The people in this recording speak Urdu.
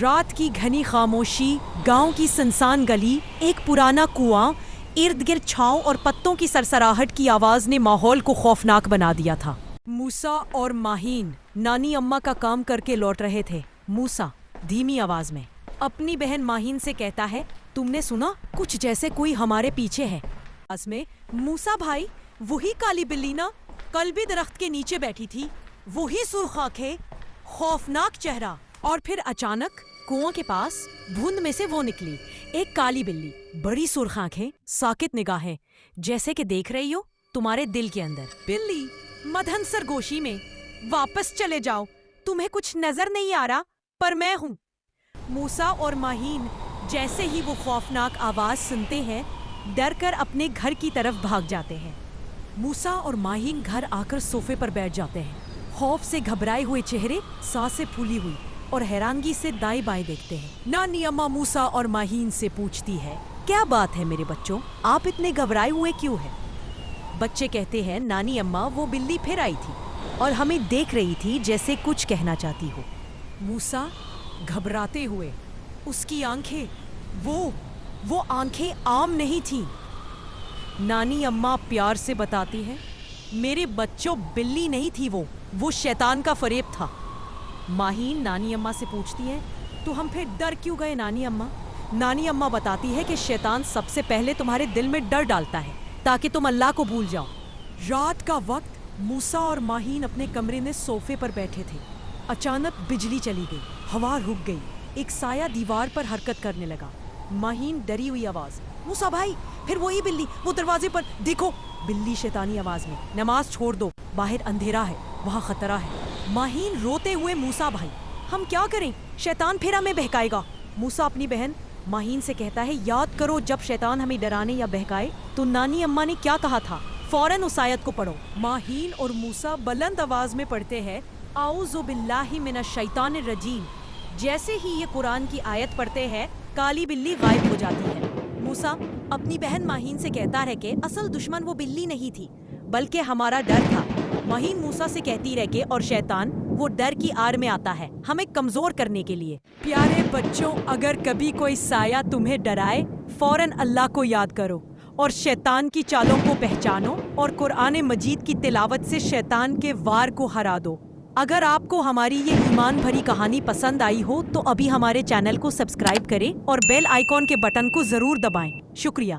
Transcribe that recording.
رات کی گھنی خاموشی، گاؤں کی سنسان گلی، ایک پرانا کنواں، ارد گرد چھاؤں اور پتوں کی سرسراہٹ کی آواز نے ماحول کو خوفناک بنا دیا تھا۔ موسیٰ اور ماہین نانی اماں کا کام کر کے لوٹ رہے تھے۔ موسیٰ دھیمی آواز میں اپنی بہن ماہین سے کہتا ہے، تم نے سنا؟ کچھ جیسے کوئی ہمارے پیچھے ہے۔ آواز میں، موسیٰ بھائی، وہی کالی بلی نا؟ کل بھی درخت کے نیچے بیٹھی تھی، وہی سرخ آنکھیں، خوفناک چہرہ۔ اور پھر اچانک کنواں کے پاس دھند میں سے وہ نکلی، ایک کالی بلی، بڑی سرخ آنکھیں، ساکت نگاہیں، جیسے کہ دیکھ رہی ہو تمہارے دل کے اندر۔ بلی مدھن سرگوشی میں، واپس چلے جاؤ، تمہیں کچھ نظر نہیں آ رہا پر میں ہوں۔ موسیٰ اور ماہین جیسے ہی وہ خوفناک آواز سنتے ہیں، ڈر کر اپنے گھر کی طرف بھاگ جاتے ہیں۔ موسیٰ اور ماہین گھر آ کر صوفے پر بیٹھ جاتے ہیں، خوف سے گھبرائے ہوئے چہرے، سانسیں پھولی ہوئی، اور حیرانگی سے دائیں بائیں دیکھتے ہیں۔ نانی اماں موسیٰ اور ماہین سے پوچھتی ہے، کیا بات ہے میرے بچوں، آپ اتنے گھبرائے ہوئے کیوں ہیں؟ بچے کہتے ہیں، نانی اماں، وہ بلی پھر آئی تھی اور ہمیں دیکھ رہی تھی جیسے کچھ کہنا چاہتی ہو۔ موسیٰ گھبراتے ہوئے، اس کی آنکھیں، وہ آنکھیں عام نہیں تھیں۔ نانی اماں پیار سے بتاتی ہے، میرے بچوں، بلی نہیں تھی وہ شیطان کا فریب تھا۔ ماہین نانی اماں سے پوچھتی ہے، تو ہم پھر ڈر کیوں گئے نانی اماں؟ نانی اماں بتاتی ہے کہ شیطان سب سے پہلے تمہارے دل میں ڈر ڈالتا ہے تاکہ تم اللہ کو بھول جاؤ۔ رات کا وقت، موسیٰ اور ماہین اپنے کمرے میں صوفے پر بیٹھے تھے۔ اچانک بجلی چلی گئی، ہوا رک گئی، ایک سایہ دیوار پر حرکت کرنے لگا۔ ماہین ڈری ہوئی آواز، موسیٰ بھائی، پھر وہی بلی، وہ دروازے پر دیکھو۔ بلی شیطانی آواز میں، نماز چھوڑ دو، باہر اندھیرا ہے، وہاں خطرہ ہے۔ ماہین روتے ہوئے، موسیٰ بھائی، ہم کیا کریں؟ شیطان پھر ہمیں بہکائے گا۔ موسیٰ اپنی بہن ماہین سے کہتا ہے، یاد کرو جب شیطان ہمیں ڈرانے یا بہکائے تو نانی اماں نے کیا کہا تھا، فوراً اس آیت کو پڑھو۔ ماہین اور موسیٰ بلند آواز میں پڑھتے ہیں، اعوذ باللہ من الشیطان الرجیم۔ جیسے ہی یہ قرآن کی آیت پڑھتے ہیں، کالی بلی غائب ہو جاتی ہے۔ موسیٰ اپنی بہن ماہین سے کہتا ہے کہ اصل دشمن وہ بلی نہیں تھی بلکہ ہمارا ڈر تھا۔ ماہین موسیٰ سے کہتی رہ کہ اور شیطان وہ ڈر کی آڑ میں آتا ہے ہمیں کمزور کرنے کے لیے۔ پیارے بچوں، اگر کبھی کوئی سایہ تمہیں ڈرائے، فوراً اللہ کو یاد کرو اور شیطان کی چالوں کو پہچانو اور قرآن مجید کی تلاوت سے شیطان کے وار کو ہرا دو۔ اگر آپ کو ہماری یہ ایمان بھری کہانی پسند آئی ہو تو ابھی ہمارے چینل کو سبسکرائب کریں اور بیل آئیکن کے بٹن کو ضرور دبائیں۔ شکریہ۔